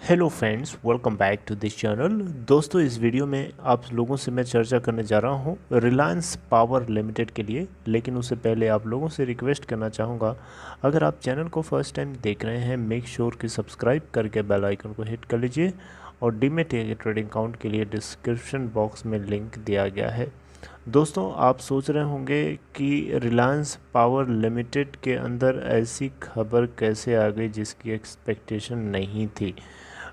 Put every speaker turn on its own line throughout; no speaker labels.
Hello friends, welcome back to this channel. दोस्तों, इस video में आप लोगों से मैं चर्चा करने जा रहा हूं रिलायंस पावर लिमिटेड के लिए। लेकिन उससे पहले आप लोगों से रिक्वेस्ट करना चाहूँगा, अगर आप चैनल को फर्स्ट टाइम देख रहे हैं, मेक श्योर कि सब्सक्राइब करके बेल आइकन को हिट कर लीजिए। और डीमैट ट्रेडिंग अकाउंट के लिए डिस्क्रिप्शन बॉक्स में लिंक दिया गया है। दोस्तों, आप सोच रहे होंगे कि रिलायंस पावर लिमिटेड के अंदर ऐसी खबर कैसे आ गई जिसकी एक्सपेक्टेशन नहीं थी,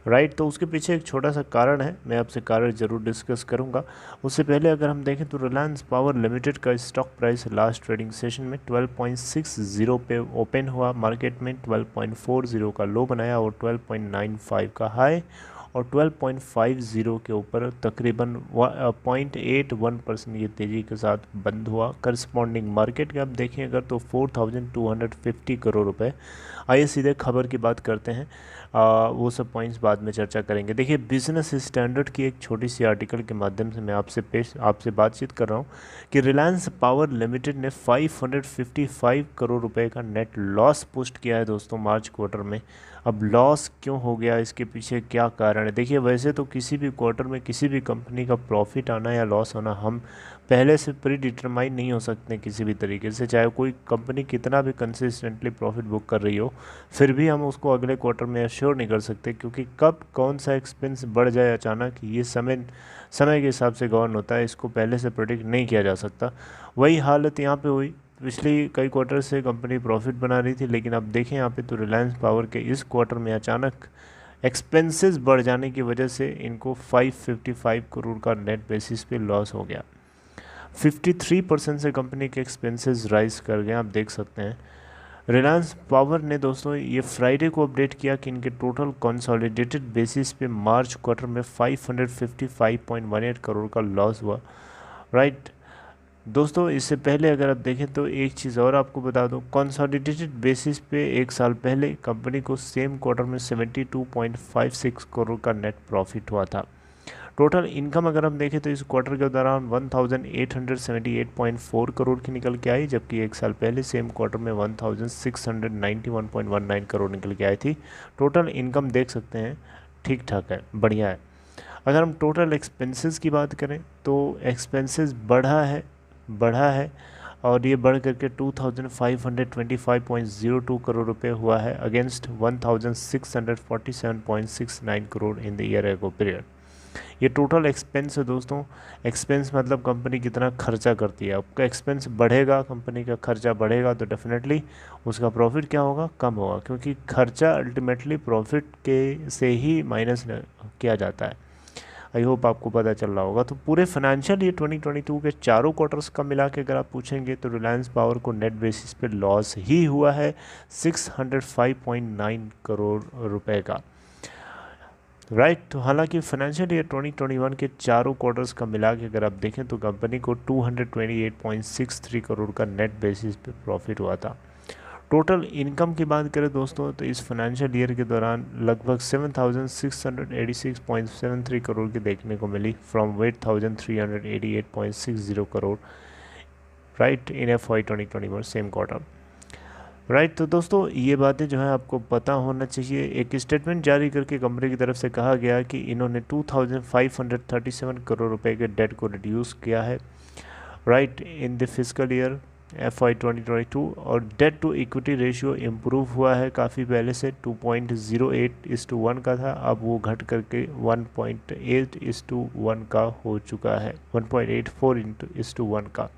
राइट। तो उसके पीछे एक छोटा सा कारण है, मैं आपसे कारण ज़रूर डिस्कस करूंगा। उससे पहले अगर हम देखें तो रिलायंस पावर लिमिटेड का stock price last trading session में 12.60 पे ओपन हुआ, मार्केट में 12.40 का लो बनाया और 12.95 का हाई और 12.50 के ऊपर तकरीबन 0.81% ये तेज़ी के साथ बंद हुआ। करस्पॉन्डिंग मार्केट के आप देखें अगर तो 4250 करोड़ रुपए। आइए सीधे खबर की बात करते हैं। वो सब पॉइंट्स बाद में चर्चा करेंगे। देखिए, बिजनेस स्टैंडर्ड की एक छोटी सी आर्टिकल के माध्यम से मैं आपसे बातचीत कर रहा हूँ कि रिलायंस पावर लिमिटेड ने 555 करोड़ रुपए का नेट लॉस पोस्ट किया है दोस्तों मार्च क्वार्टर में। अब लॉस क्यों हो गया, इसके पीछे क्या कारण है? देखिए, वैसे तो किसी भी क्वार्टर में किसी भी कंपनी का प्रॉफिट आना या लॉस होना हम पहले से प्री डिटरमाइन नहीं हो सकते किसी भी तरीके से। चाहे कोई कंपनी कितना भी कंसिस्टेंटली प्रॉफिट बुक कर रही हो, फिर भी हम उसको अगले क्वार्टर में एश्योर नहीं कर सकते, क्योंकि कब कौन सा एक्सपेंस बढ़ जाए अचानक, ये समय समय के हिसाब से गवर्न होता है। इसको पहले से प्रेडिक्ट नहीं किया जा सकता। वही हालत यहाँ पे हुई। पिछली कई क्वार्टर से कंपनी प्रॉफिट बना रही थी, लेकिन अब देखें यहाँ पे तो रिलायंस पावर के इस क्वार्टर में अचानक एक्सपेंसेस बढ़ जाने की वजह से इनको 555 करोड़ का नेट बेसिस पे लॉस हो गया। 53% से कंपनी के एक्सपेंसेस राइज कर गए, आप देख सकते हैं। रिलायंस पावर ने दोस्तों ये फ्राइडे को अपडेट किया कि इनके टोटल कंसोलिडेटेड बेसिस पे मार्च क्वार्टर में 555.18 करोड़ का लॉस हुआ, राइट। दोस्तों, इससे पहले अगर आप देखें तो एक चीज़ और आपको बता दूं, कंसोलिडेटेड बेसिस पे एक साल पहले कंपनी को सेम क्वार्टर में 72.56 करोड़ का नेट प्रॉफिट हुआ था। टोटल इनकम अगर हम देखें तो इस क्वार्टर के दौरान 1878.4 करोड़ की निकल के आई, जबकि एक साल पहले सेम क्वार्टर में 1691.19 करोड़ निकल के आई थी। टोटल इनकम देख सकते हैं ठीक ठाक है, बढ़िया है। अगर हम टोटल एक्सपेंसेस की बात करें तो एक्सपेंसेस बढ़ा है और ये बढ़ करके 2525.02 करोड़ रुपए हुआ है, against 1647.69 crore in the year ago period. ये टोटल एक्सपेंस है दोस्तों। एक्सपेंस मतलब कंपनी कितना खर्चा करती है। आपका एक्सपेंस बढ़ेगा, कंपनी का खर्चा बढ़ेगा तो डेफिनेटली उसका प्रॉफिट क्या होगा, कम होगा, क्योंकि खर्चा अल्टीमेटली प्रॉफिट के से ही माइनस किया जाता है। आई होप आपको पता चल रहा होगा। तो पूरे फाइनेंशियल ईयर 2022 के चारों क्वार्टर्स का मिला के अगर आप पूछेंगे तो रिलायंस पावर को नेट बेसिस पे लॉस ही हुआ है 605.9 करोड़ रुपए का, राइट। तो हालांकि फाइनेंशियल ईयर 2021 के चारों क्वार्टर्स का मिला के अगर आप देखें तो कंपनी को 228.63 करोड़ का नेट बेसिस पे प्रॉफिट हुआ था। टोटल इनकम की बात करें दोस्तों तो इस फाइनेंशियल ईयर के दौरान लगभग 7686.73 करोड़ की देखने को मिली, from 8388.60 crore, right, in FY 2021 same quarter, right. तो दोस्तों, ये बातें जो है आपको पता होना चाहिए। एक स्टेटमेंट जारी करके कंपनी की तरफ से कहा गया कि इन्होंने 2537 करोड़ रुपए के डेट को रिड्यूस किया है, right, in the physical year FY 2022। और debt to equity ratio improve हुआ है काफ़ी पहले से, 2.08:1 का था, अब वो घट करके 1.8:1 का हो चुका है, 1.84:1 का।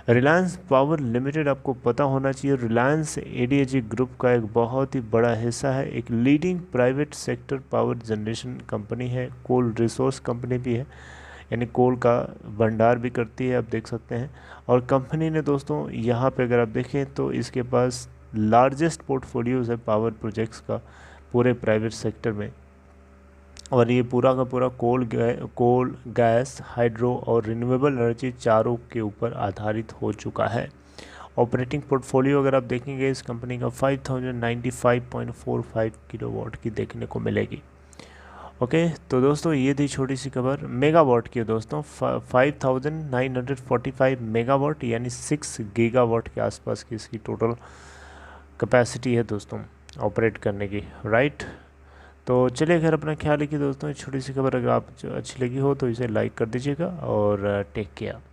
रिलायंस पावर लिमिटेड आपको पता होना चाहिए, रिलायंस ADAG ग्रुप का एक बहुत ही बड़ा हिस्सा है, एक leading private sector power generation company है, कोल रिसोर्स कंपनी भी है, यानी कोल का भंडार भी करती है, आप देख सकते हैं। और कंपनी ने दोस्तों यहाँ पे अगर आप देखें तो इसके पास लार्जेस्ट पोर्टफोलियोज़ है पावर प्रोजेक्ट्स का पूरे प्राइवेट सेक्टर में। और ये पूरा का पूरा कोल, गैस, हाइड्रो और रिन्यूएबल एनर्जी चारों के ऊपर आधारित हो चुका है। ऑपरेटिंग पोर्टफोलियो अगर आप देखेंगे इस कंपनी का 5095.45 किलोवाट की देखने को मिलेगी। ओके, तो दोस्तों ये थी छोटी सी खबर मेगावाट की दोस्तों। 5945 मेगावाट यानी 6 गीगावाट के आसपास की इसकी टोटल कैपेसिटी है दोस्तों ऑपरेट करने की, राइट। तो चलिए, खैर अपना ख्याल रखिए दोस्तों। छोटी सी खबर अगर आप अच्छी लगी हो तो इसे लाइक कर दीजिएगा और टेक केयर।